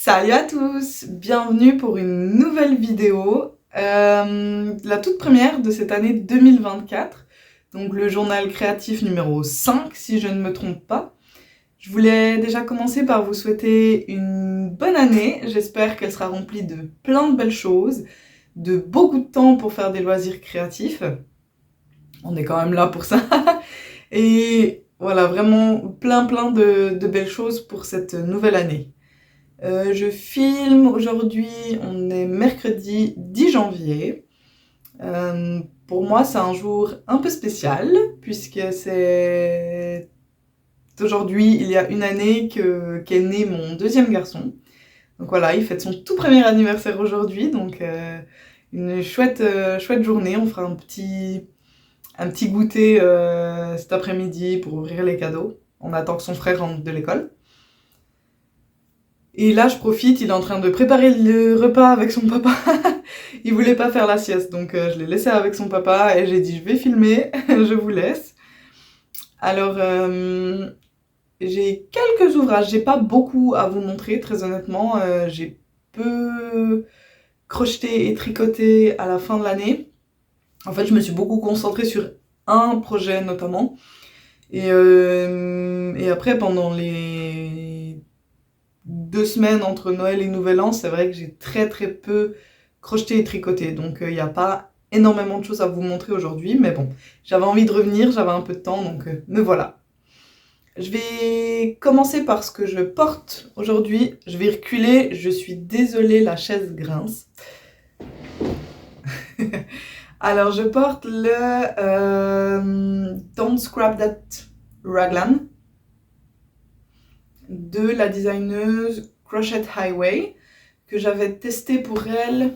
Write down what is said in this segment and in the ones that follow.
Salut à tous, bienvenue pour une nouvelle vidéo, la toute première de cette année 2024, donc le journal créatif numéro 5 si je ne me trompe pas. Je voulais déjà commencer par vous souhaiter une bonne année, j'espère qu'elle sera remplie de plein de belles choses, de beaucoup de temps pour faire des loisirs créatifs, on est quand même là pour ça, et voilà, vraiment plein de belles choses pour cette nouvelle année. Je filme aujourd'hui, on est mercredi 10 janvier. Pour moi, c'est un jour un peu spécial, puisque c'est aujourd'hui, il y a une année qu'est né mon deuxième garçon. Donc voilà, il fête son tout premier anniversaire aujourd'hui, donc une chouette journée. On fera un petit goûter cet après-midi pour ouvrir les cadeaux. On attend que son frère rentre de l'école. Et là, je profite, il est en train de préparer le repas avec son papa. Il voulait pas faire la sieste, donc je l'ai laissé avec son papa et j'ai dit je vais filmer, je vous laisse. Alors, j'ai quelques ouvrages, j'ai pas beaucoup à vous montrer, très honnêtement. J'ai peu crocheté et tricoté à la fin de l'année. En fait, je me suis beaucoup concentrée sur un projet notamment. Et après, pendant les 2 semaines entre Noël et Nouvel An, c'est vrai que j'ai très peu crocheté et tricoté. Donc il n'y a pas énormément de choses à vous montrer aujourd'hui. Mais bon, j'avais envie de revenir, j'avais un peu de temps, donc me voilà. Je vais commencer par ce que je porte aujourd'hui. Je vais reculer, je suis désolée, la chaise grince. Alors je porte le Don't Scrap That Raglan de la designeuse Crochet Highway, que j'avais testé pour elle,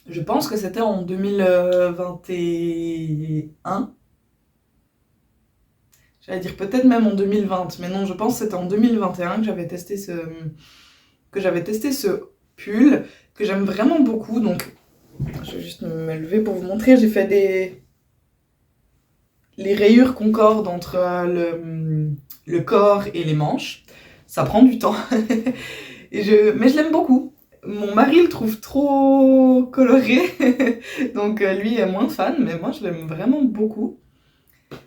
je pense que c'était en 2021. J'allais dire peut-être même en 2020, mais non, je pense que c'était en 2021 que j'avais testé ce pull, que j'aime vraiment beaucoup. Donc, je vais juste me lever pour vous montrer. J'ai fait les rayures concordent entre le corps et les manches. Ça prend du temps. Mais je l'aime beaucoup. Mon mari le trouve trop coloré, donc lui est moins fan, mais moi je l'aime vraiment beaucoup.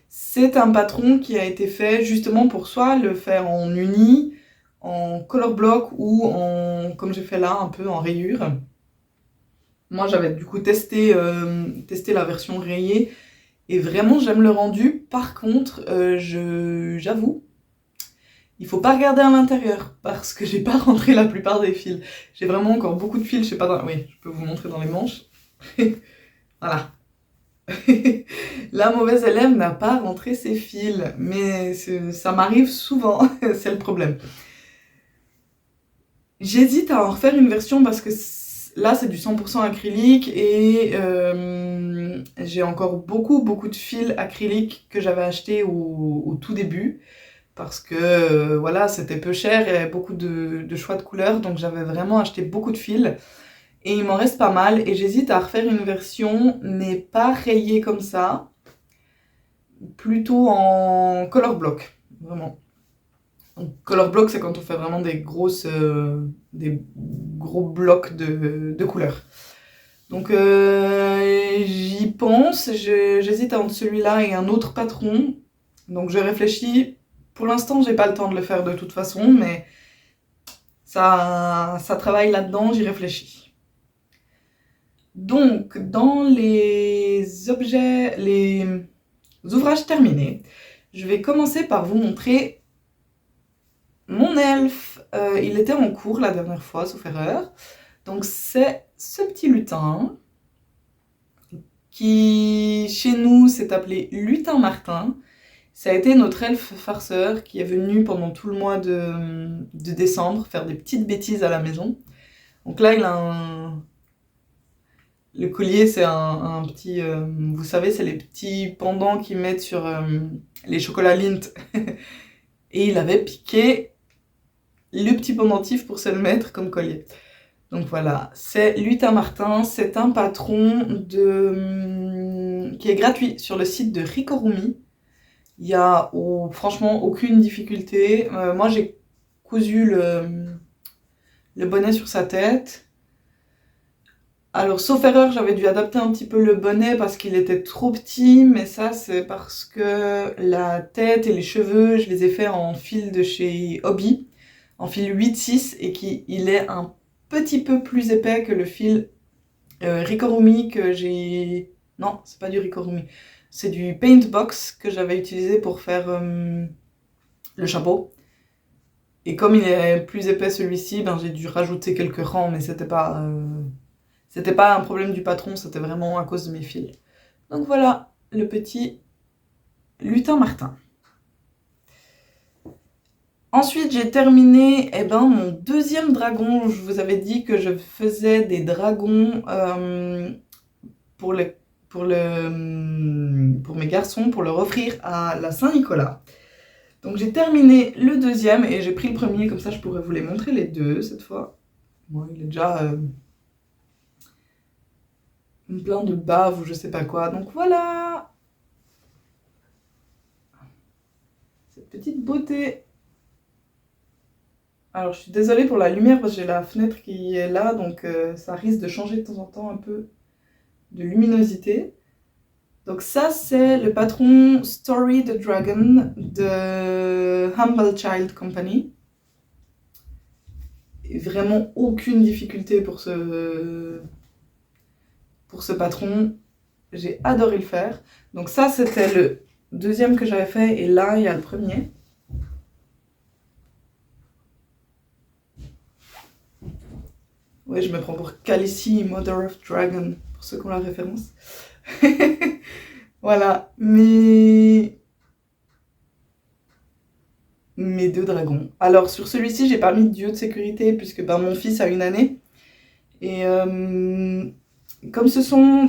C'est un patron qui a été fait justement pour soit le faire en uni, en color block ou comme j'ai fait là, un peu en rayure. Moi j'avais du coup testé la version rayée et vraiment j'aime le rendu. Par contre, j'avoue, il faut pas regarder à l'intérieur parce que j'ai pas rentré la plupart des fils. J'ai vraiment encore beaucoup de fils, je sais pas dans... Oui, je peux vous montrer dans les manches. Voilà. La mauvaise élève n'a pas rentré ses fils, mais ça m'arrive souvent, c'est le problème. J'hésite à en refaire une version parce que là c'est du 100% acrylique et j'ai encore beaucoup de fils acryliques que j'avais acheté au tout début. Parce que voilà, c'était peu cher, il y avait beaucoup de choix de couleurs, donc j'avais vraiment acheté beaucoup de fils. Et il m'en reste pas mal, et j'hésite à refaire une version, mais pas rayée comme ça, plutôt en color block, vraiment. Donc, color block, c'est quand on fait vraiment des gros blocs de couleurs. Donc j'y pense, j'hésite entre celui-là et un autre patron, donc je réfléchis. Pour l'instant, j'ai pas le temps de le faire de toute façon, mais ça travaille là-dedans, j'y réfléchis. Donc, dans les ouvrages terminés, je vais commencer par vous montrer mon elfe. Il était en cours la dernière fois, sauf erreur. Donc, c'est ce petit lutin qui, chez nous, s'est appelé Lutin Martin. Ça a été notre elfe farceur qui est venu pendant tout le mois de décembre faire des petites bêtises à la maison. Donc là, il a le collier, c'est un petit... vous savez, c'est les petits pendants qu'ils mettent sur les chocolats Lindt. Et il avait piqué le petit pendentif pour se le mettre comme collier. Donc voilà, c'est Lutin Martin, c'est un patron qui est gratuit sur le site de Ricorumi. Il n'y a franchement aucune difficulté. Moi j'ai cousu le bonnet sur sa tête. Alors, sauf erreur, j'avais dû adapter un petit peu le bonnet parce qu'il était trop petit, mais ça, c'est parce que la tête et les cheveux, je les ai faits en fil de chez Hobby, en fil 8-6, et il est un petit peu plus épais que le fil Ricorumi que j'ai... Non, c'est pas du Ricorumi, c'est du Paintbox que j'avais utilisé pour faire le chapeau. Et comme il est plus épais celui-ci, ben, j'ai dû rajouter quelques rangs, mais c'était pas un problème du patron, c'était vraiment à cause de mes fils. Donc voilà, le petit lutin martin. Ensuite, j'ai terminé mon deuxième dragon. Je vous avais dit que je faisais des dragons pour mes garçons, pour leur offrir à la Saint-Nicolas. Donc j'ai terminé le deuxième et j'ai pris le premier, comme ça je pourrais vous les montrer les deux cette fois. Bon, il est déjà plein de bave ou je sais pas quoi, donc voilà cette petite beauté. Alors je suis désolée pour la lumière parce que j'ai la fenêtre qui est là, donc ça risque de changer de temps en temps un peu de luminosité. Donc ça c'est le patron Story the Dragon de Humble Child Company. Et vraiment aucune difficulté pour ce patron. J'ai adoré le faire. Donc ça c'était le deuxième que j'avais fait et là il y a le premier. Ouais, je me prends pour Khaleesi, Mother of Dragon, pour ceux qui ont la référence. Voilà, mes deux dragons. Alors sur celui-ci, j'ai pas mis de dieu de sécurité puisque mon fils a 1 année. Et comme ce sont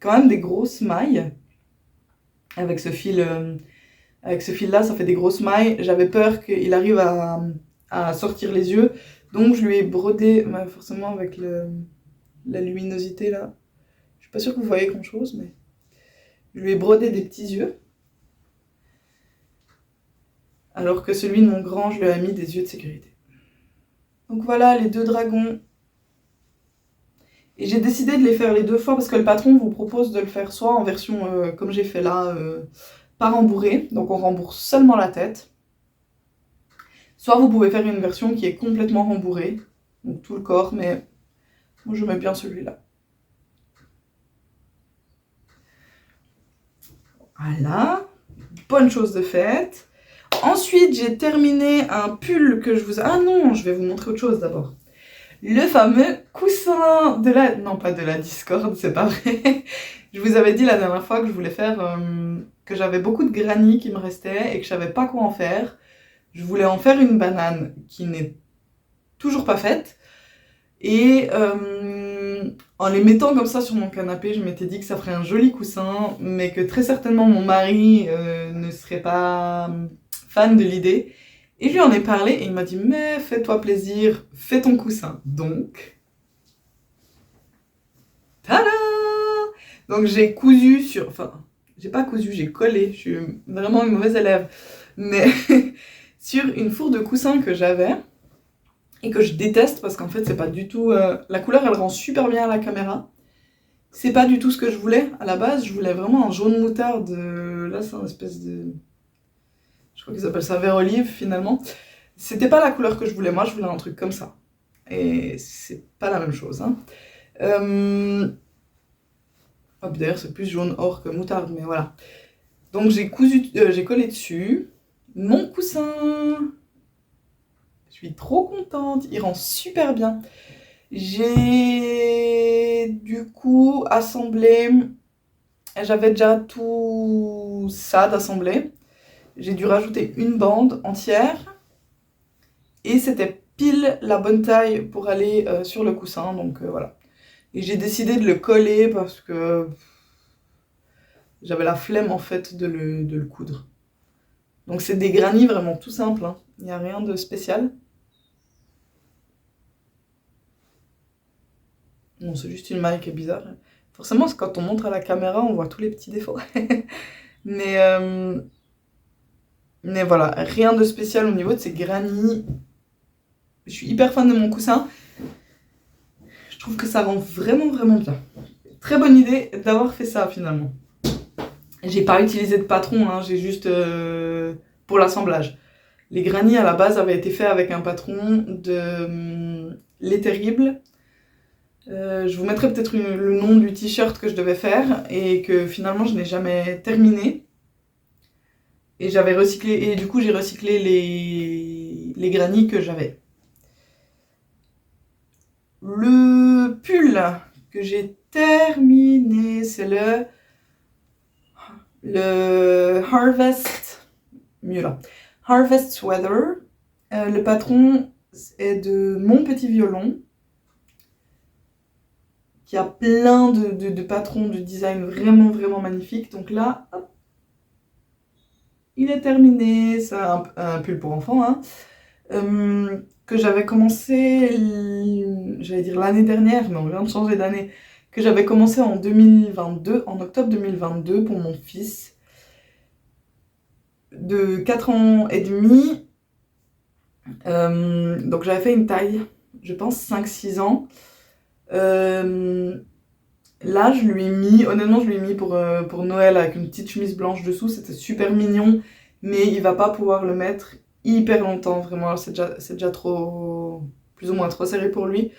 quand même des grosses mailles, avec ce fil là, ça fait des grosses mailles. J'avais peur qu'il arrive à sortir les yeux. Donc je lui ai brodé, forcément avec la luminosité là. Je suis pas sûre que vous voyez grand chose, mais je lui ai brodé des petits yeux. Alors que celui de mon grand, je lui ai mis des yeux de sécurité. Donc voilà les deux dragons. Et j'ai décidé de les faire les 2 fois parce que le patron vous propose de le faire soit en version comme j'ai fait là, pas rembourrée, donc on rembourse seulement la tête. Soit vous pouvez faire une version qui est complètement rembourrée, donc tout le corps, mais moi je mets bien celui-là. Voilà, bonne chose de faite. Ensuite, j'ai terminé un pull que je vous... Ah non, je vais vous montrer autre chose d'abord. Le fameux coussin de la... Non, pas de la Discord, c'est pas vrai. Je vous avais dit la dernière fois que je voulais faire... que j'avais beaucoup de granny qui me restaient et que je savais pas quoi en faire. Je voulais en faire une banane qui n'est toujours pas faite. Et en les mettant comme ça sur mon canapé, je m'étais dit que ça ferait un joli coussin, mais que très certainement mon mari ne serait pas fan de l'idée. Et je lui en ai parlé et il m'a dit « Mais fais-toi plaisir, fais ton coussin. » Donc, tada! Donc j'ai cousu sur... Enfin, j'ai pas cousu, j'ai collé. Je suis vraiment une mauvaise élève. Mais sur une fourre de coussin que j'avais et que je déteste parce qu'en fait c'est pas du tout... la couleur elle rend super bien à la caméra. C'est pas du tout ce que je voulais à la base. Je voulais vraiment un jaune moutarde. Là c'est un espèce de... Je crois qu'ils appellent ça vert olive finalement. C'était pas la couleur que je voulais, moi je voulais un truc comme ça. Et c'est pas la même chose. Hein. D'ailleurs c'est plus jaune or que moutarde, mais voilà. Donc j'ai collé dessus mon coussin. Je suis trop contente, il rend super bien. J'ai du coup assemblé, j'avais déjà tout ça d'assemblé. J'ai dû rajouter une bande entière. Et c'était pile la bonne taille pour aller sur le coussin, donc voilà. Et j'ai décidé de le coller parce que j'avais la flemme en fait de le coudre. Donc c'est des granny vraiment tout simples, hein. Il n'y a rien de spécial. Non, c'est juste une maille qui est bizarre. Forcément, quand on montre à la caméra, on voit tous les petits défauts. Mais voilà, rien de spécial au niveau de ces granny. Je suis hyper fan de mon coussin. Je trouve que ça rend vraiment bien. Très bonne idée d'avoir fait ça finalement. J'ai pas utilisé de patron, hein, j'ai juste pour l'assemblage. Les granny à la base avaient été faits avec un patron de Les Terribles. Je vous mettrai peut-être le nom du t-shirt que je devais faire et que finalement je n'ai jamais terminé. Et j'avais recyclé, et du coup j'ai recyclé les granny que j'avais. Le pull que j'ai terminé, c'est le Harvest, mieux là, Harvest Sweater. Le patron est de Mon Petit Violon, qui a plein de patrons de design vraiment magnifiques. Donc là, hop, il est terminé. C'est un pull pour enfants, hein, que j'avais commencé, j'allais dire l'année dernière, mais on vient de changer d'année, que j'avais commencé en 2022, en octobre 2022 pour mon fils de 4 ans et demi. Donc j'avais fait une taille, je pense 5-6 ans. Là je lui ai mis, honnêtement je lui ai mis pour Noël avec une petite chemise blanche dessous, c'était super mignon, mais il va pas pouvoir le mettre hyper longtemps, vraiment, c'est déjà trop, plus ou moins trop serré pour lui.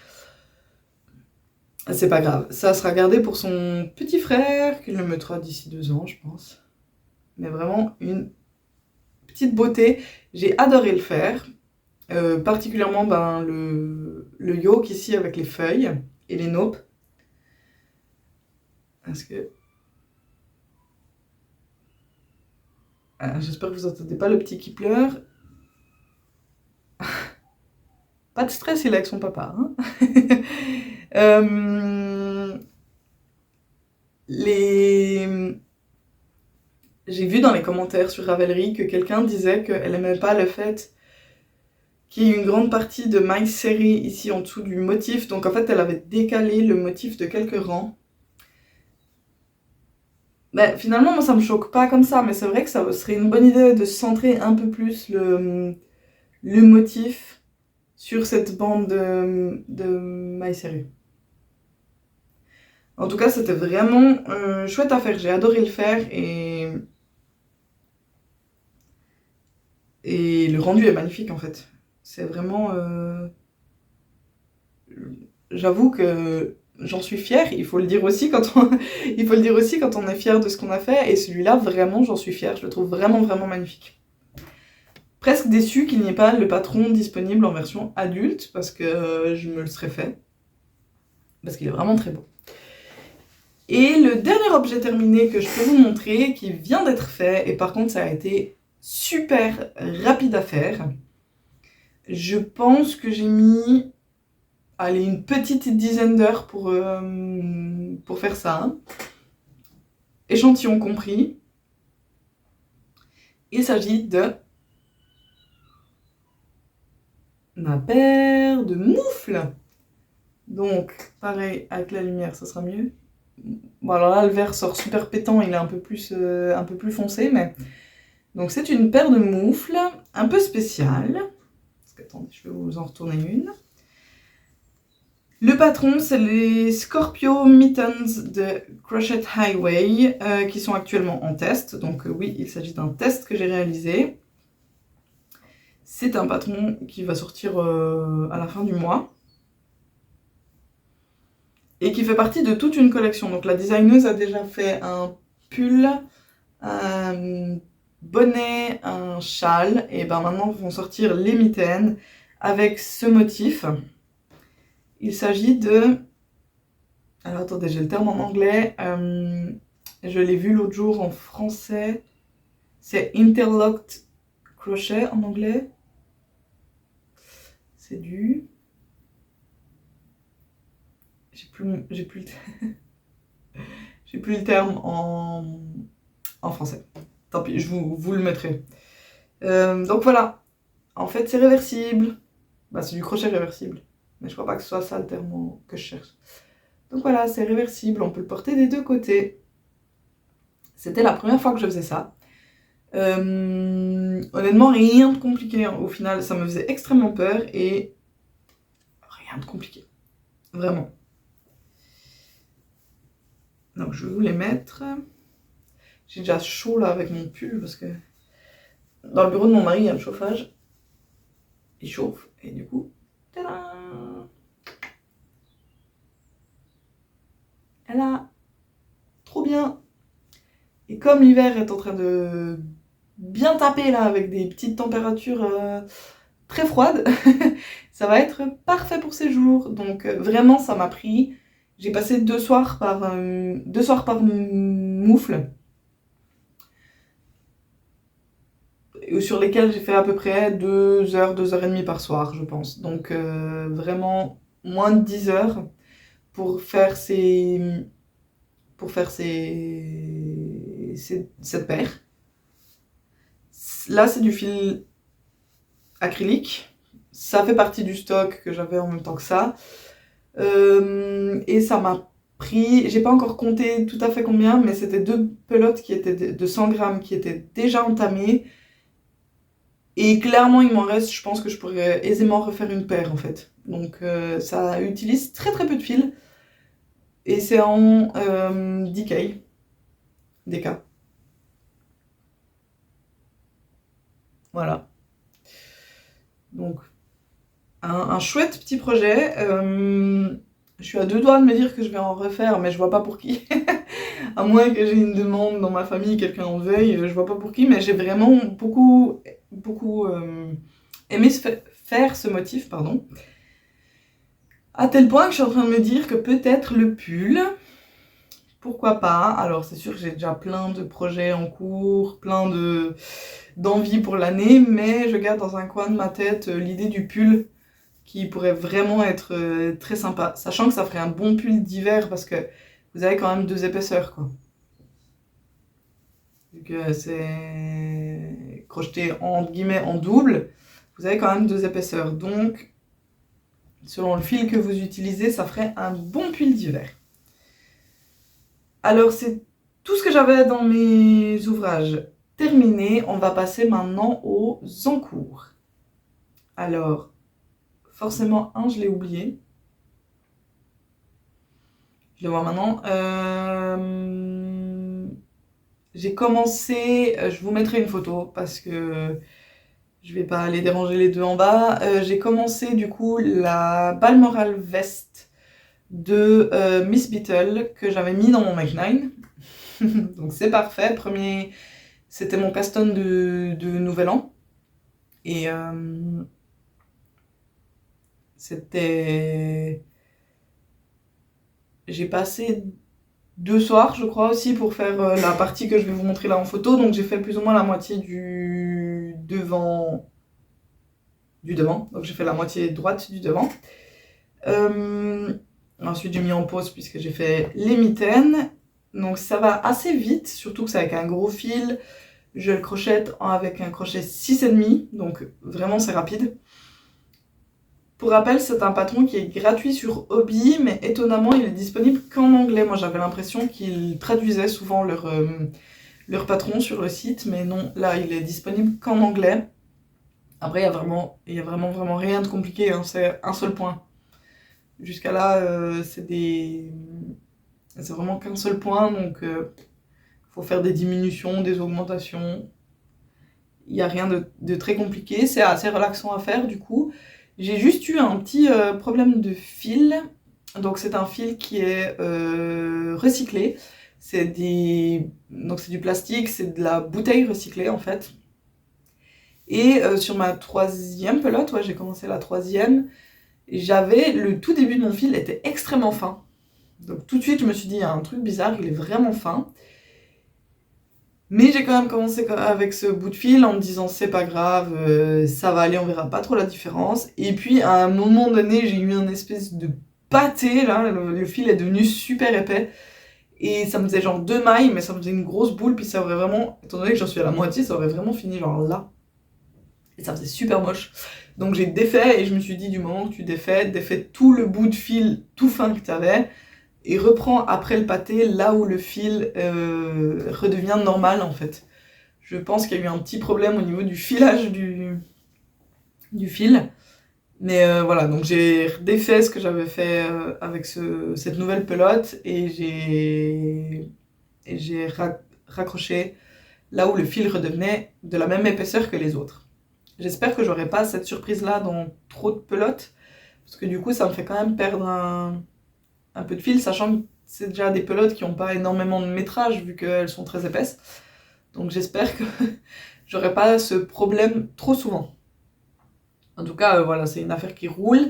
C'est pas grave, ça sera gardé pour son petit frère, qu'il le mettra d'ici 2 ans, je pense. Mais vraiment une petite beauté, j'ai adoré le faire. Particulièrement le yoke ici avec les feuilles et les naupes. Est-ce que... j'espère que vous entendez pas le petit qui pleure. Pas de stress, il est avec son papa. Hein. J'ai vu dans les commentaires sur Ravelry que quelqu'un disait qu'elle aimait pas le fait qu'il y ait une grande partie de maille serrée ici en dessous du motif. Donc en fait, elle avait décalé le motif de quelques rangs. Ben, finalement, moi, ça me choque pas comme ça, mais c'est vrai que ça serait une bonne idée de centrer un peu plus le motif sur cette bande de maille serrée. En tout cas, c'était vraiment chouette à faire. J'ai adoré le faire et le rendu est magnifique en fait. C'est vraiment... J'avoue que j'en suis fière, il faut le dire aussi quand on est fier de ce qu'on a fait, et celui-là, vraiment, j'en suis fière, je le trouve vraiment magnifique. Presque déçue qu'il n'y ait pas le patron disponible en version adulte, parce que je me le serais fait, parce qu'il est vraiment très beau. Et le dernier objet terminé que je peux vous montrer, qui vient d'être fait, et par contre ça a été super rapide à faire. Je pense que j'ai mis... allez, une petite dizaine d'heures pour faire ça. Hein. Échantillon compris. Il s'agit de ma paire de moufles. Donc, pareil, avec la lumière, ça sera mieux. Bon, alors là, le vert sort super pétant, il est un peu plus foncé, mais... Donc, c'est une paire de moufles, un peu spéciale. Parce que, attendez, je vais vous en retourner une. Le patron, c'est les Scorpio Mittens de Crochet Highway qui sont actuellement en test. Donc oui, il s'agit d'un test que j'ai réalisé. C'est un patron qui va sortir à la fin du mois. Et qui fait partie de toute une collection. Donc la designeuse a déjà fait un pull, un bonnet, un châle. Et ben maintenant vont sortir les mitaines avec ce motif. Il s'agit de... Alors attendez, j'ai le terme en anglais. Je l'ai vu l'autre jour en français. C'est interlocked crochet en anglais. C'est du... J'ai plus le terme en français. Tant pis, je vous le mettrai. Donc voilà. En fait, c'est réversible. Bah, c'est du crochet réversible. Mais je crois pas que ce soit ça le terme que je cherche. Donc voilà, c'est réversible, on peut le porter des deux côtés. C'était la première fois que je faisais ça. Honnêtement, rien de compliqué. Hein. Au final, ça me faisait extrêmement peur et rien de compliqué. Vraiment. Donc je vais vous les mettre. J'ai déjà chaud là avec mon pull parce que dans le bureau de mon mari il y a le chauffage. Il chauffe et du coup, tadam! Voilà, trop bien. Et comme l'hiver est en train de bien taper là avec des petites températures très froides, ça va être parfait pour ces jours. Donc vraiment ça m'a pris. J'ai passé 2 soirs par moufle. Sur lesquels j'ai fait à peu près 2 heures, 2 heures et demie par soir, je pense. Donc vraiment moins de 10 heures pour faire cette paire. Là, c'est du fil acrylique. Ça fait partie du stock que j'avais en même temps que ça. Et ça m'a pris, j'ai pas encore compté tout à fait combien, mais c'était 2 pelotes qui étaient de 100 grammes qui étaient déjà entamées. Et clairement, il m'en reste, je pense que je pourrais aisément refaire une paire en fait. Donc ça utilise très très peu de fil. Et c'est en DK. Voilà. Donc, un chouette petit projet. Je suis à 2 doigts de me dire que je vais en refaire, mais je vois pas pour qui. À moins que j'ai une demande dans ma famille, quelqu'un en veuille, je vois pas pour qui, mais j'ai vraiment beaucoup aimé faire ce motif, pardon. À tel point que je suis en train de me dire que peut-être le pull, pourquoi pas. Alors c'est sûr que j'ai déjà plein de projets en cours, plein d'envie pour l'année, mais je garde dans un coin de ma tête l'idée du pull qui pourrait vraiment être très sympa. Sachant que ça ferait un bon pull d'hiver parce que vous avez quand même 2 épaisseurs, quoi. Vu que c'est crocheté entre guillemets en double, vous avez quand même 2 épaisseurs. Donc, selon le fil que vous utilisez, ça ferait un bon pull d'hiver. Alors, c'est tout ce que j'avais dans mes ouvrages terminés. On va passer maintenant aux encours. Alors, forcément, je l'ai oublié. Je le vois maintenant. J'ai commencé, je vous mettrai une photo parce que je vais pas aller déranger les deux en bas. J'ai commencé du coup la Balmoral Vest de Miss Beetle que j'avais mis dans mon Make 9. Donc c'est parfait. C'était mon caston de Nouvel An. Et j'ai passé 2 soirs, je crois, aussi pour faire la partie que je vais vous montrer là en photo. Donc j'ai fait plus ou moins la moitié du devant. Donc j'ai fait la moitié droite du devant. Ensuite j'ai mis en pause puisque j'ai fait les mitaines. Donc ça va assez vite, surtout que c'est avec un gros fil. Je le crochette avec un crochet 6,5, donc vraiment c'est rapide. Pour rappel, c'est un patron qui est gratuit sur Hobby, mais étonnamment il est disponible qu'en anglais. Moi j'avais l'impression qu'ils traduisaient souvent leur patron sur le site, mais non, là il est disponible qu'en anglais. Après il y a vraiment rien de compliqué, hein, c'est un seul point. Jusqu'à là, c'est vraiment qu'un seul point, donc faut faire des diminutions, des augmentations. Il n'y a rien de très compliqué, c'est assez relaxant à faire du coup. J'ai juste eu un petit problème de fil. Donc c'est un fil qui est recyclé. Donc c'est du plastique, c'est de la bouteille recyclée en fait. Et sur ma 3e pelote, ouais, j'ai commencé la 3e, le tout début de mon fil était extrêmement fin. Donc tout de suite je me suis dit, il y a un truc bizarre, il est vraiment fin. Mais j'ai quand même commencé avec ce bout de fil en me disant c'est pas grave, ça va aller, on verra pas trop la différence. Et puis à un moment donné, j'ai eu un espèce de pâté, là, le fil est devenu super épais. Et ça me faisait genre 2 mailles, mais ça me faisait une grosse boule, puis ça aurait vraiment, étant donné que j'en suis à la moitié, ça aurait vraiment fini genre là. Et ça faisait super moche. Donc j'ai défait, et je me suis dit du moment que tu défais tout le bout de fil tout fin que tu avais, et reprends après le pâté là où le fil redevient normal en fait. Je pense qu'il y a eu un petit problème au niveau du filage du fil. Mais voilà, donc j'ai défait ce que j'avais fait avec cette nouvelle pelote et j'ai raccroché là où le fil redevenait de la même épaisseur que les autres. J'espère que j'aurai pas cette surprise-là dans trop de pelotes, parce que du coup ça me fait quand même perdre un peu de fil, sachant que c'est déjà des pelotes qui n'ont pas énormément de métrage vu qu'elles sont très épaisses. Donc j'espère que j'aurai pas ce problème trop souvent. En tout cas, voilà, c'est une affaire qui roule.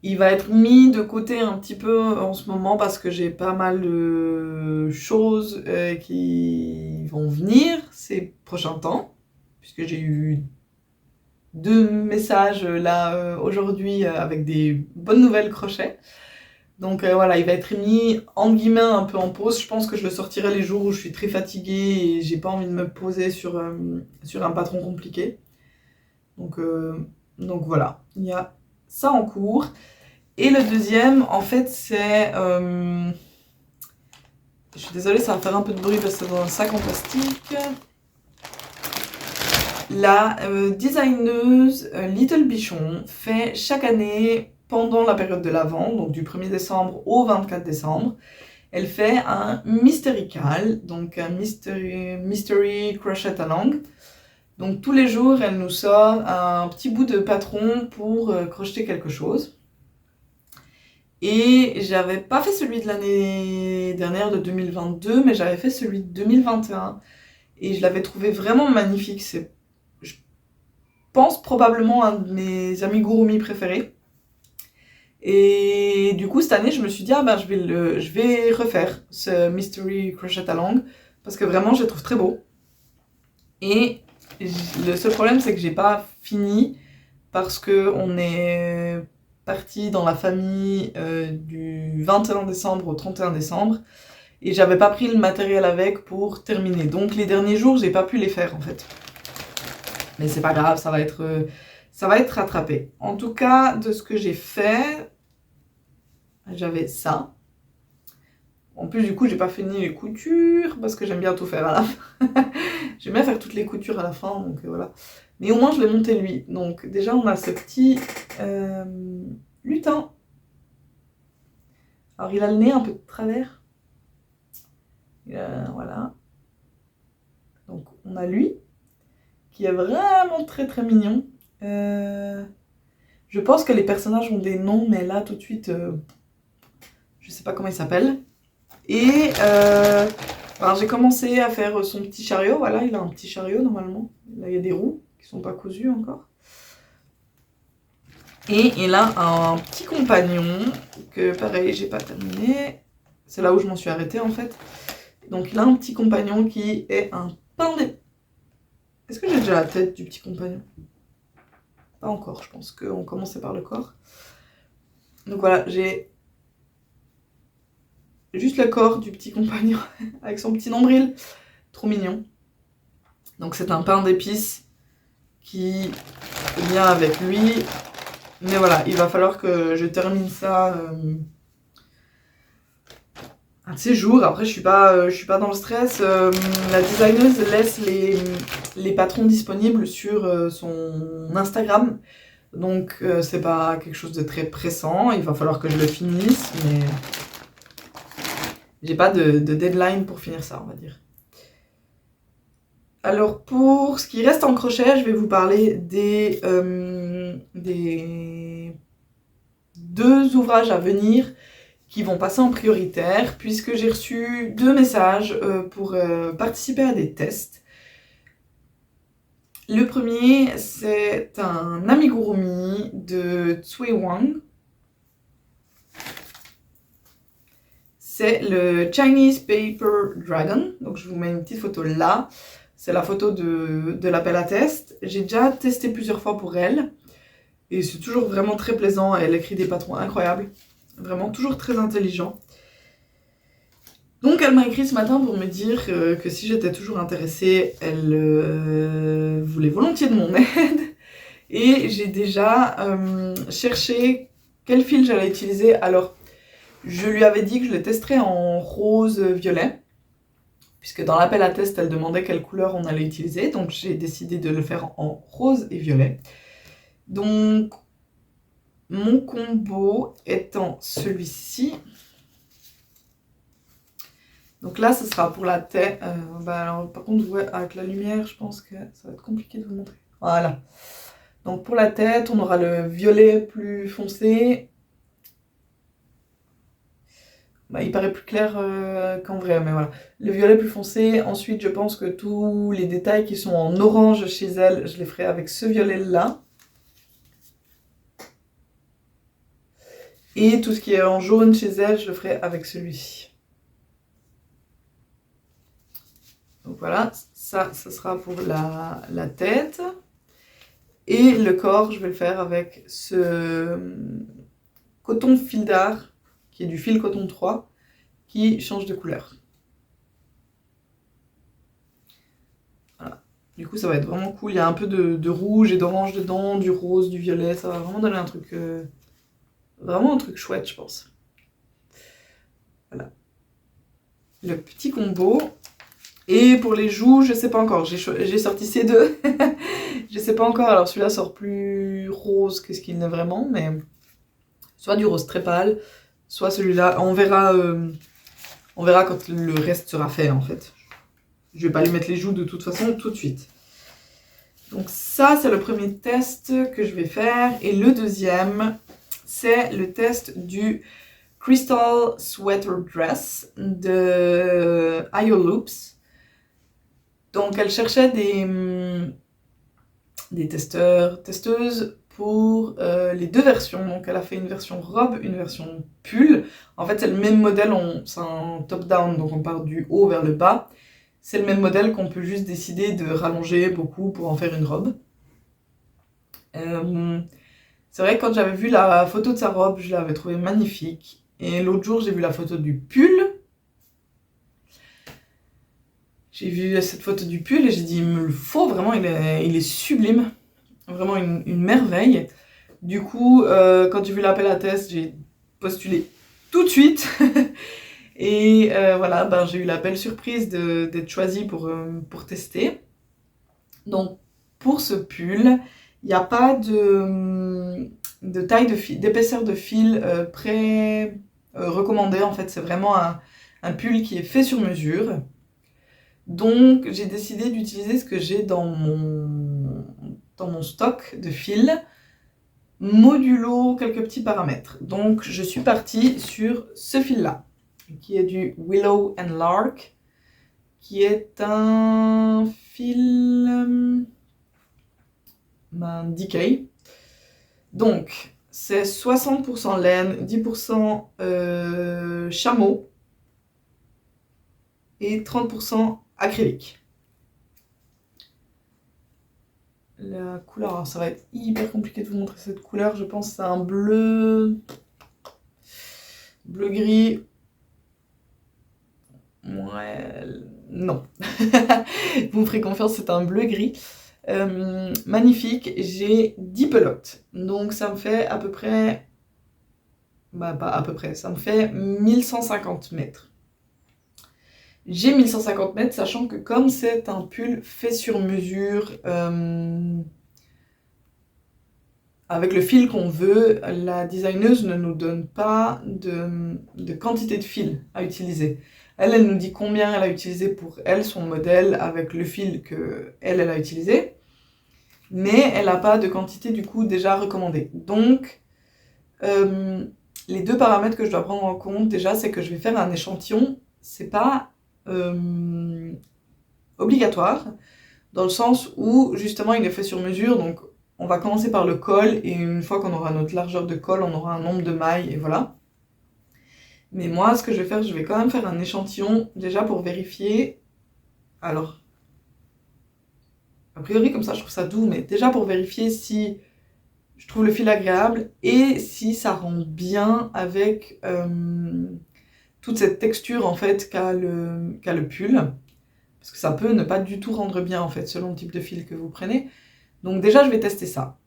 Il va être mis de côté un petit peu en ce moment parce que j'ai pas mal de choses qui vont venir ces prochains temps, puisque j'ai eu 2 messages là aujourd'hui avec des bonnes nouvelles crochets. Donc voilà, il va être mis entre guillemets un peu en pause. Je pense que je le sortirai les jours où je suis très fatiguée et j'ai pas envie de me poser sur un patron compliqué. Donc voilà, il y a ça en cours. Et le deuxième, en fait, c'est... je suis désolée, ça va faire un peu de bruit parce que c'est dans un sac en plastique. La designeuse Little Bichon fait chaque année, pendant la période de l'Avent, donc du 1er décembre au 24 décembre, elle fait un mystery call, donc un mystery crochet along. Donc tous les jours, elle nous sort un petit bout de patron pour crocheter quelque chose. Et j'avais pas fait celui de l'année dernière, de 2022, mais j'avais fait celui de 2021. Et je l'avais trouvé vraiment magnifique. C'est, je pense, probablement un de mes amigurumi préférés. Et du coup, cette année, je me suis dit, ah ben, je vais refaire ce Mystery Crochet Along, parce que vraiment, je le trouve très beau. Et le seul problème, c'est que j'ai pas fini, parce que on est parti dans la famille du 21 décembre au 31 décembre, et j'avais pas pris le matériel avec pour terminer. Donc les derniers jours, j'ai pas pu les faire en fait. Mais c'est pas grave, ça va être rattrapé. En tout cas, de ce que j'ai fait, j'avais ça. En plus, du coup, j'ai pas fini les coutures, parce que j'aime bien tout faire à la fin. J'aime bien faire toutes les coutures à la fin, donc voilà. Mais au moins, je l'ai monté lui. Donc déjà, on a ce petit lutin. Alors, il a le nez un peu de travers. Voilà. Donc, on a lui, qui est vraiment très très mignon. Je pense que les personnages ont des noms, mais là, tout de suite, je sais pas comment il s'appelle. Et alors, j'ai commencé à faire son petit chariot. Voilà, il a un petit chariot normalement. Là, il y a des roues qui sont pas cousues encore. Et il a un petit compagnon que, pareil, j'ai pas terminé. C'est là où je m'en suis arrêtée en fait. Donc, il a un petit compagnon qui est un pain d'épices. Est-ce que j'ai déjà la tête du petit compagnon? Pas encore, je pense qu'on commençait par le corps. Donc voilà, j'ai juste le corps du petit compagnon avec son petit nombril. Trop mignon. Donc c'est un pain d'épices qui vient avec lui. Mais voilà, il va falloir que je termine ça un de ces jours. Après, je suis pas dans le stress. La designeuse laisse les patrons disponibles sur son Instagram. Donc c'est pas quelque chose de très pressant. Il va falloir que je le finisse. Mais j'ai pas de deadline pour finir ça, on va dire. Alors pour ce qui reste en crochet, je vais vous parler des 2 ouvrages à venir qui vont passer en prioritaire, puisque j'ai reçu 2 messages pour participer à des tests. Le premier, c'est un amigurumi de Tsui Wang. C'est le Chinese Paper Dragon. Donc je vous mets une petite photo là. C'est la photo de l'appel à test. J'ai déjà testé plusieurs fois pour elle. Et c'est toujours vraiment très plaisant. Elle écrit des patrons incroyables. Vraiment toujours très intelligent. Donc elle m'a écrit ce matin pour me dire que si j'étais toujours intéressée, elle voulait volontiers de mon aide. Et j'ai déjà cherché quel fil j'allais utiliser. Alors, je lui avais dit que je le testerais en rose-violet. Puisque dans l'appel à test, elle demandait quelle couleur on allait utiliser. Donc j'ai décidé de le faire en rose et violet. Donc mon combo étant celui-ci. Donc là, ce sera pour la tête. Alors, par contre, ouais, avec la lumière, je pense que ça va être compliqué de vous montrer. Voilà. Donc pour la tête, on aura le violet plus foncé. Il paraît plus clair qu'en vrai, mais voilà. Le violet plus foncé. Ensuite, je pense que tous les détails qui sont en orange chez elle, je les ferai avec ce violet-là. Et tout ce qui est en jaune chez elle, je le ferai avec celui-ci. Donc voilà, ça sera pour la tête. Et le corps, je vais le faire avec ce coton fil d'art, qui est du fil coton 3, qui change de couleur. Voilà. Du coup, ça va être vraiment cool. Il y a un peu de rouge et d'orange dedans, du rose, du violet. Ça va vraiment donner un truc... vraiment un truc chouette, je pense. Voilà. Le petit combo. Et pour les joues, je sais pas encore. J'ai sorti ces deux. Je sais pas encore. Alors celui-là sort plus rose que ce qu'il n'est vraiment, mais soit du rose très pâle, soit celui-là. On verra quand le reste sera fait en fait. Je vais pas lui mettre les joues de toute façon tout de suite. Donc ça, c'est le premier test que je vais faire. Et le deuxième, c'est le test du Crystal Sweater Dress de IO Loops. Donc elle cherchait des testeuses pour les deux versions. Donc elle a fait une version robe, une version pull. En fait c'est le même modèle, c'est un top-down, donc on part du haut vers le bas. C'est le même modèle qu'on peut juste décider de rallonger beaucoup pour en faire une robe. C'est vrai que quand j'avais vu la photo de sa robe, je l'avais trouvée magnifique. Et l'autre jour j'ai vu la photo du pull. J'ai vu cette photo du pull et j'ai dit, il me le faut, vraiment, il est sublime. Vraiment une merveille. Du coup, quand j'ai vu l'appel à test, j'ai postulé tout de suite. Et voilà, j'ai eu la belle surprise d'être choisie pour tester. Donc, pour ce pull, il n'y a pas de taille de fil, d'épaisseur de fil recommandée. En fait, c'est vraiment un pull qui est fait sur mesure. Donc j'ai décidé d'utiliser ce que j'ai dans mon stock de fils, modulo quelques petits paramètres. Donc je suis partie sur ce fil-là, qui est du Willow and Lark, qui est un fil Decay. Donc c'est 60% laine, 10% chameau et 30% acrylique. La couleur, alors ça va être hyper compliqué de vous montrer cette couleur, je pense que c'est un bleu gris. Ouais, non. Vous me ferez confiance, c'est un bleu gris. Magnifique, j'ai 10 pelotes, donc ça me fait à peu près, pas à peu près, ça me fait 1150 mètres. J'ai 1150 mètres, sachant que comme c'est un pull fait sur mesure, avec le fil qu'on veut, la designeuse ne nous donne pas de quantité de fil à utiliser. Elle nous dit combien elle a utilisé pour elle, son modèle, avec le fil que elle a utilisé, mais elle n'a pas de quantité du coup déjà recommandée. Donc, les deux paramètres que je dois prendre en compte, déjà, c'est que je vais faire un échantillon. C'est pas obligatoire, dans le sens où justement il est fait sur mesure, donc on va commencer par le col, et une fois qu'on aura notre largeur de col, on aura un nombre de mailles, et voilà. Mais moi, ce que je vais faire, je vais quand même faire un échantillon, déjà pour vérifier. Alors, a priori comme ça je trouve ça doux, mais déjà pour vérifier si je trouve le fil agréable, et si ça rend bien avec toute cette texture en fait qu'a le pull, parce que ça peut ne pas du tout rendre bien en fait selon le type de fil que vous prenez. Donc déjà je vais tester ça.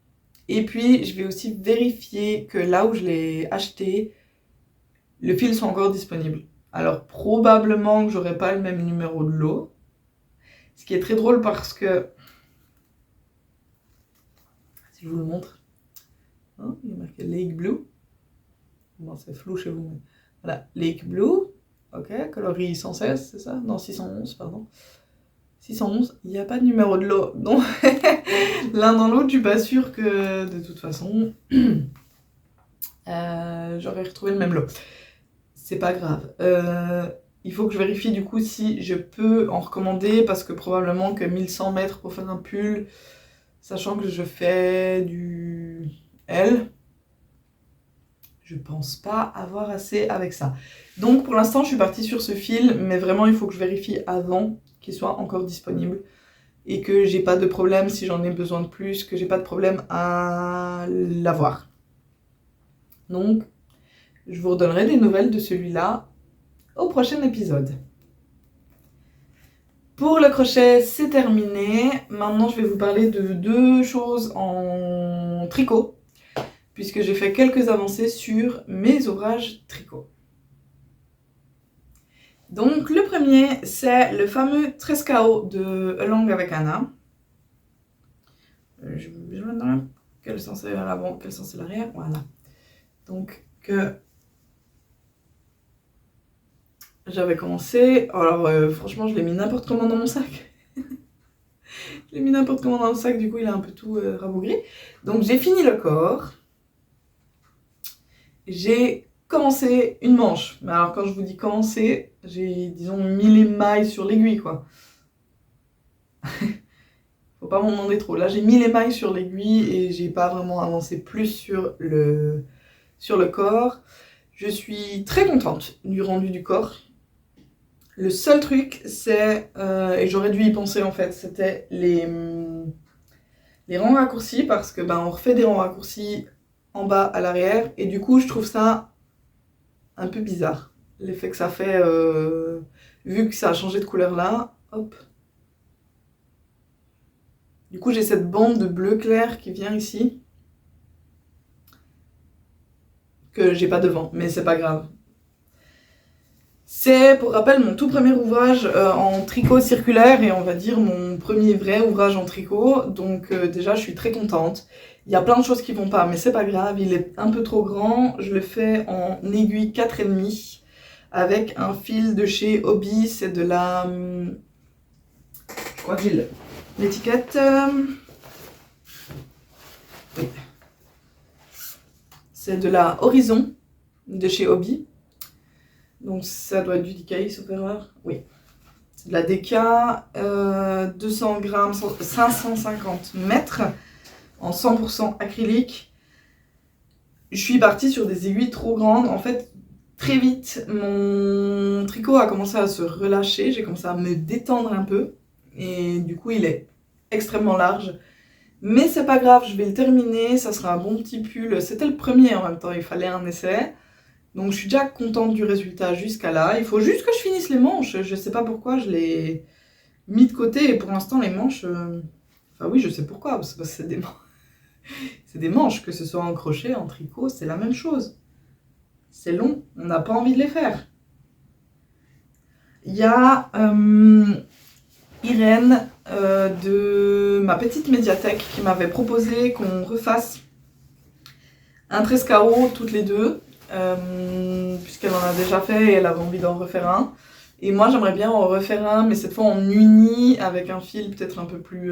Et puis je vais aussi vérifier que là où je l'ai acheté, le fil soit encore disponible. Alors probablement que j'aurai pas le même numéro de lot, ce qui est très drôle parce que, si je vous le montre, oh, il y a marqué marqué Lake Blue. Bon, c'est flou chez vous, mais voilà, Lake Blue. Ok, coloris 116, c'est ça? Non, 611, pardon. 611, il n'y a pas de numéro de lot. Donc, l'un dans l'autre, je suis pas sûre que, de toute façon, j'aurais retrouvé le même lot. C'est pas grave. Il faut que je vérifie du coup si je peux en recommander, parce que probablement que 1100 mètres pour faire un pull, sachant que je fais du L, je pense pas avoir assez avec ça. Donc pour l'instant, je suis partie sur ce fil, mais vraiment, il faut que je vérifie avant qu'il soit encore disponible et que j'ai pas de problème si j'en ai besoin de plus, que j'ai pas de problème à l'avoir. Donc, je vous redonnerai des nouvelles de celui-là au prochain épisode. Pour le crochet, c'est terminé. Maintenant, je vais vous parler de deux choses en tricot, puisque j'ai fait quelques avancées sur mes ouvrages tricot. Donc, le premier, c'est le fameux Trescao de Along avec Anna. Je vais mettre dans quel sens est l'avant, quel sens est l'arrière. Voilà. Donc, que j'avais commencé. Alors, franchement, je l'ai mis n'importe comment dans mon sac. Je l'ai mis n'importe comment dans le sac, du coup, il est un peu tout rabougri. Donc, j'ai fini le corps. J'ai commencé une manche. Mais alors, quand je vous dis commencer, j'ai, disons, mis les mailles sur l'aiguille, quoi. Faut pas m'en demander trop. Là, j'ai mis les mailles sur l'aiguille et j'ai pas vraiment avancé plus sur le corps. Je suis très contente du rendu du corps. Le seul truc, c'est, et j'aurais dû y penser en fait, c'était les rangs raccourcis, parce que on refait des rangs raccourcis en bas à l'arrière, et du coup je trouve ça un peu bizarre. L'effet que ça fait, vu que ça a changé de couleur là, hop. Du coup j'ai cette bande de bleu clair qui vient ici, que j'ai pas devant, mais c'est pas grave. C'est, pour rappel, mon tout premier ouvrage en tricot circulaire, et on va dire mon premier vrai ouvrage en tricot, donc déjà je suis très contente. Il y a plein de choses qui vont pas, mais c'est pas grave, il est un peu trop grand. Je le fais en aiguille 4,5 avec un fil de chez Hobby, c'est de la... je crois que j'ai l'étiquette... oui. C'est de la Horizon de chez Hobby. Donc ça doit être du DKI, sauf erreur. Oui. C'est de la DK, 200 grammes, 550 mètres, en 100% acrylique. Je suis partie sur des aiguilles trop grandes. En fait, très vite, mon tricot a commencé à se relâcher. J'ai commencé à me détendre un peu. Et du coup, il est extrêmement large. Mais c'est pas grave, je vais le terminer. Ça sera un bon petit pull. C'était le premier en même temps, il fallait un essai. Donc je suis déjà contente du résultat jusqu'à là. Il faut juste que je finisse les manches. Je sais pas pourquoi je l'ai mis de côté. Et pour l'instant les manches... Enfin oui, je sais pourquoi. Parce que c'est des c'est des manches. Que ce soit en crochet, en tricot, c'est la même chose. C'est long. On n'a pas envie de les faire. Il y a Irène de ma petite médiathèque qui m'avait proposé qu'on refasse un Trescao toutes les deux. Puisqu'elle en a déjà fait et elle avait envie d'en refaire un. Et moi j'aimerais bien en refaire un, mais cette fois en uni, avec un fil peut-être un peu plus,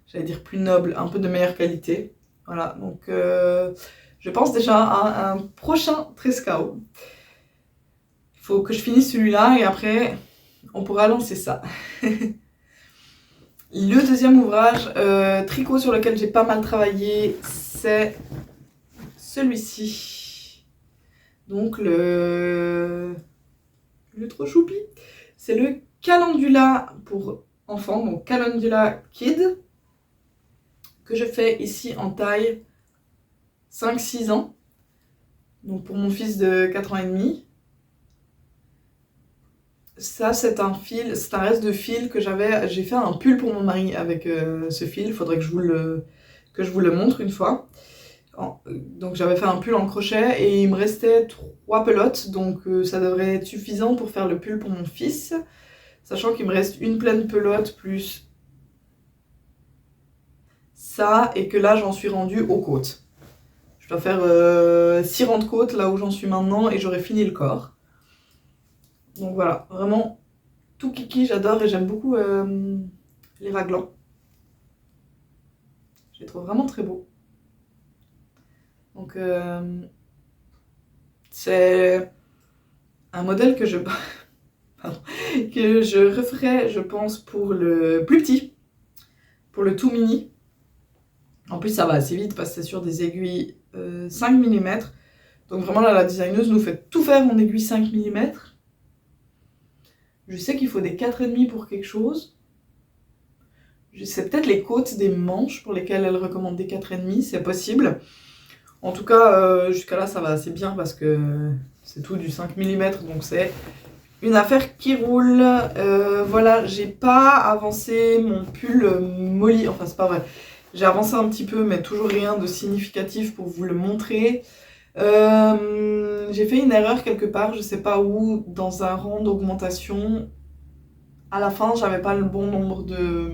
j'allais dire plus noble, un peu de meilleure qualité. Voilà, donc je pense déjà à un prochain Trescao. Il faut que je finisse celui-là et après on pourra lancer ça. Le deuxième ouvrage, tricot, sur lequel j'ai pas mal travaillé, c'est celui-ci. Donc le trop choupi, c'est le Calendula pour enfants, donc Calendula Kid, que je fais ici en taille 5-6 ans, donc pour mon fils de 4 ans et demi. Ça c'est un fil, c'est un reste de fil que j'ai fait un pull pour mon mari avec ce fil, il faudrait que je vous le montre une fois. Donc j'avais fait un pull en crochet et il me restait 3 pelotes, donc ça devrait être suffisant pour faire le pull pour mon fils, sachant qu'il me reste une pleine pelote plus ça, et que là j'en suis rendue aux côtes. Je dois faire 6 rangs de côte là où j'en suis maintenant et j'aurai fini le corps. Donc voilà, vraiment tout kiki, j'adore et j'aime beaucoup les raglans. Je les trouve vraiment très beaux. Donc c'est un modèle que je referai, je pense, pour le plus petit, pour le tout mini. En plus, ça va assez vite parce que c'est sur des aiguilles 5 mm. Donc vraiment là, la designeuse nous fait tout faire en aiguille 5 mm. Je sais qu'il faut des 4,5 pour quelque chose. C'est peut-être les côtes des manches pour lesquelles elle recommande des 4,5, c'est possible. En tout cas, jusqu'à là, ça va assez bien parce que c'est tout du 5 mm, donc c'est une affaire qui roule. Voilà, j'ai pas avancé mon pull Molly, enfin c'est pas vrai. J'ai avancé un petit peu, mais toujours rien de significatif pour vous le montrer. J'ai fait une erreur quelque part, je sais pas où, dans un rang d'augmentation. À la fin, j'avais pas le bon nombre de...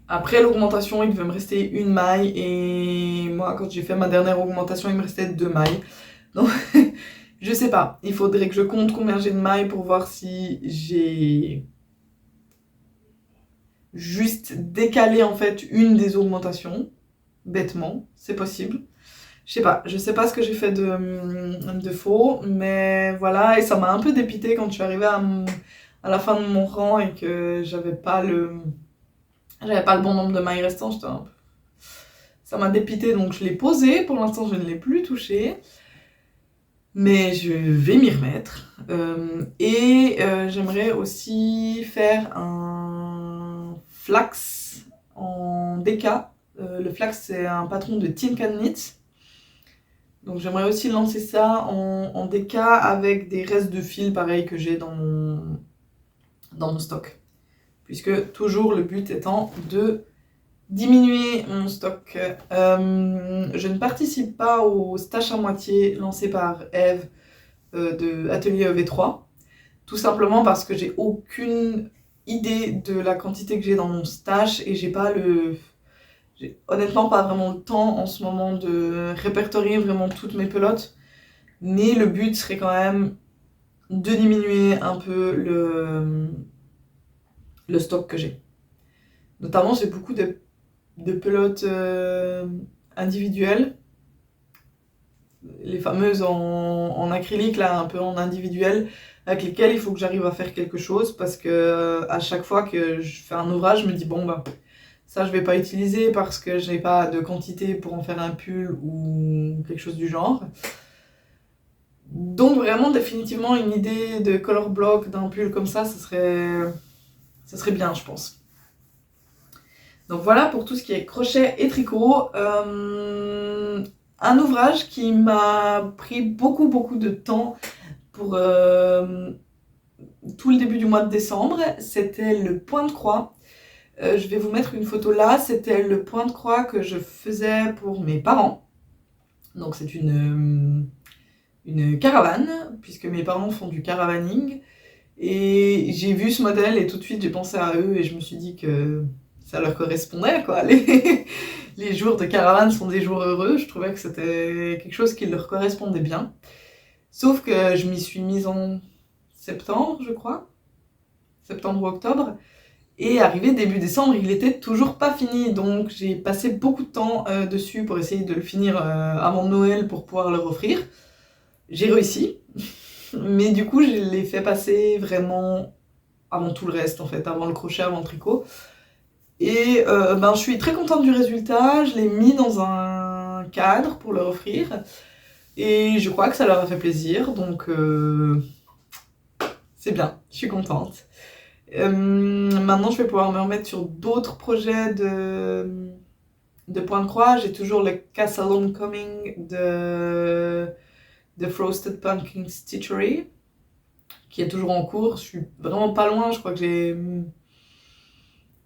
Après l'augmentation, il devait me rester une maille et moi, quand j'ai fait ma dernière augmentation, il me restait 2 mailles. Donc, je sais pas. Il faudrait que je compte combien j'ai de mailles pour voir si j'ai juste décalé en fait une des augmentations. Bêtement, c'est possible. Je sais pas ce que j'ai fait de faux, mais voilà. Et ça m'a un peu dépité quand je suis arrivée à la fin de mon rang et que j'avais pas le bon nombre de mailles restantes. Ça m'a dépité, donc je l'ai posé. Pour l'instant, je ne l'ai plus touché. Mais je vais m'y remettre. J'aimerais aussi faire un flax en DK. Le flax, c'est un patron de Tin Can Knit. Donc j'aimerais aussi lancer ça en DK avec des restes de fil pareil que j'ai dans mon stock. Puisque toujours le but étant de diminuer mon stock. Je ne participe pas au stash à moitié lancé par Eve de Atelier EV3. Tout simplement parce que j'ai aucune idée de la quantité que j'ai dans mon stash et j'ai honnêtement pas vraiment le temps en ce moment de répertorier vraiment toutes mes pelotes. Mais le but serait quand même de diminuer un peu le stock que j'ai. Notamment, j'ai beaucoup de pelotes individuelles. Les fameuses en acrylique, là, un peu en individuel, avec lesquelles il faut que j'arrive à faire quelque chose parce que à chaque fois que je fais un ouvrage, je me dis bon bah ça je vais pas utiliser parce que je n'ai pas de quantité pour en faire un pull ou quelque chose du genre. Donc vraiment définitivement une idée de color block d'un pull comme ça serait bien je pense. Donc voilà pour tout ce qui est crochet et tricot. Un ouvrage qui m'a pris beaucoup de temps pour tout le début du mois de décembre, c'était le point de croix. Je vais vous mettre une photo là, c'était le point de croix que je faisais pour mes parents. Donc c'est une caravane, puisque mes parents font du caravaning. Et j'ai vu ce modèle et tout de suite j'ai pensé à eux et je me suis dit que ça leur correspondait quoi. Les jours de caravane sont des jours heureux, je trouvais que c'était quelque chose qui leur correspondait bien. Sauf que je m'y suis mise en septembre, je crois. Septembre ou octobre. Et arrivé début décembre, il était toujours pas fini. Donc j'ai passé beaucoup de temps dessus pour essayer de le finir avant Noël pour pouvoir leur offrir. J'ai réussi. Mais du coup, je l'ai fait passer vraiment avant tout le reste, en fait, avant le crochet, avant le tricot. Et je suis très contente du résultat. Je l'ai mis dans un cadre pour leur offrir. Et je crois que ça leur a fait plaisir. Donc, c'est bien. Je suis contente. Maintenant, je vais pouvoir me remettre sur d'autres projets de point de croix. J'ai toujours le Castle Homecoming de Frosted Pumpkin Stitchery qui est toujours en cours. Je suis vraiment pas loin, je crois que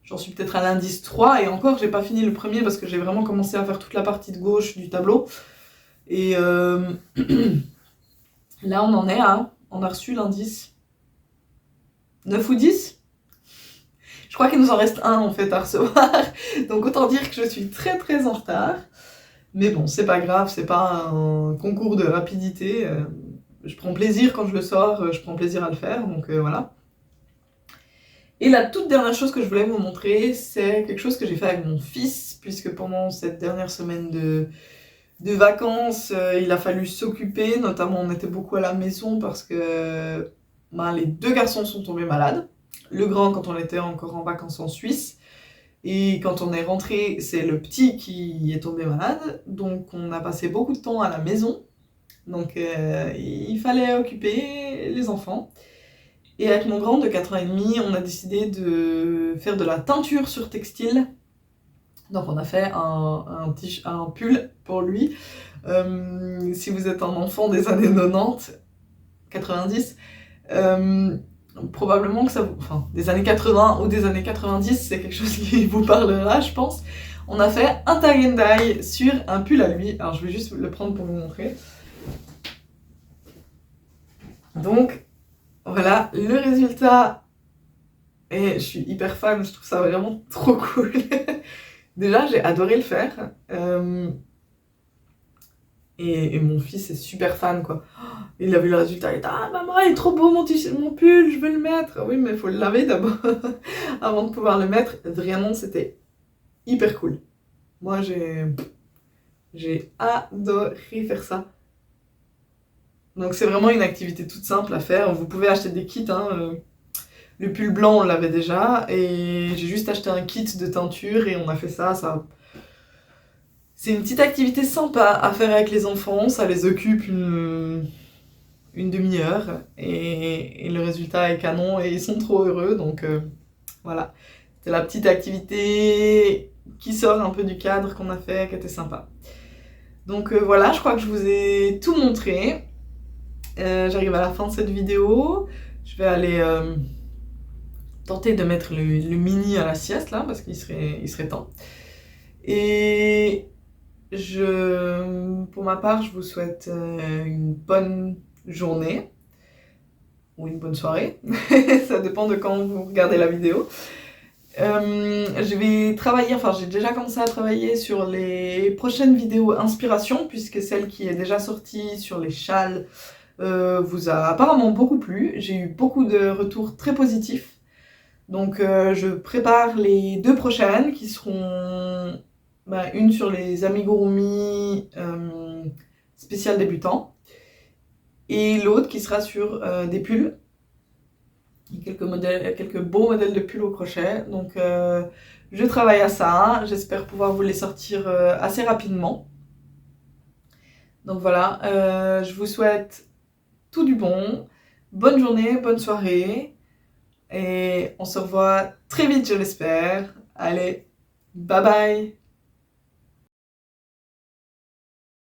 j'en suis peut-être à l'indice 3 et encore j'ai pas fini le premier parce que j'ai vraiment commencé à faire toute la partie de gauche du tableau et là on a reçu l'indice 9 ou 10. Je crois qu'il nous en reste un en fait à recevoir, donc autant dire que je suis très en retard. Mais bon, c'est pas grave, c'est pas un concours de rapidité. Je prends plaisir quand je le sors, je prends plaisir à le faire, donc voilà. Et la toute dernière chose que je voulais vous montrer, c'est quelque chose que j'ai fait avec mon fils, puisque pendant cette dernière semaine de vacances, il a fallu s'occuper, notamment on était beaucoup à la maison parce que les deux garçons sont tombés malades. Le grand quand on était encore en vacances en Suisse, et quand on est rentré, c'est le petit qui est tombé malade, donc on a passé beaucoup de temps à la maison, donc il fallait occuper les enfants. Et avec mon grand de 4 ans et demi, on a décidé de faire de la teinture sur textile. Donc on a fait un pull pour lui. Si vous êtes un enfant des années 90, 90, probablement que ça vous... Enfin, des années 80 ou des années 90, c'est quelque chose qui vous parlera, je pense. On a fait un tie and dye sur un pull à lui. Alors je vais juste le prendre pour vous montrer. Donc, voilà, le résultat, et je suis hyper fan, je trouve ça vraiment trop cool. Déjà, j'ai adoré le faire. Et mon fils est super fan, quoi. Il a vu le résultat, il dit « Ah, maman, il est trop beau mon pull, je veux le mettre !» Oui, mais il faut le laver d'abord, avant de pouvoir le mettre. Vraiment, c'était hyper cool. Moi, j'ai adoré faire ça. Donc c'est vraiment une activité toute simple à faire. Vous pouvez acheter des kits, hein. Le pull blanc, on l'avait déjà, et j'ai juste acheté un kit de teinture et on a fait ça. C'est une petite activité sympa à faire avec les enfants, ça les occupe une demi-heure, et le résultat est canon, et ils sont trop heureux, donc voilà. C'est la petite activité qui sort un peu du cadre qu'on a fait, qui était sympa. Donc voilà, je crois que je vous ai tout montré. J'arrive à la fin de cette vidéo. Je vais aller tenter de mettre le mini à la sieste là, parce qu'il serait temps. Et pour ma part, je vous souhaite une bonne journée ou une bonne soirée. Ça dépend de quand vous regardez la vidéo. Je vais travailler, enfin j'ai déjà commencé à travailler sur les prochaines vidéos inspiration, puisque celle qui est déjà sortie sur les châles vous a apparemment beaucoup plu. J'ai eu beaucoup de retours très positifs. Donc je prépare les 2 prochaines qui seront une sur les amigurumi spécial débutant et l'autre qui sera sur des pulls. Il y a quelques beaux modèles de pulls au crochet. Donc je travaille à ça. J'espère pouvoir vous les sortir assez rapidement. Donc voilà, je vous souhaite tout du bon. Bonne journée, bonne soirée. Et on se revoit très vite, je l'espère. Allez, bye bye!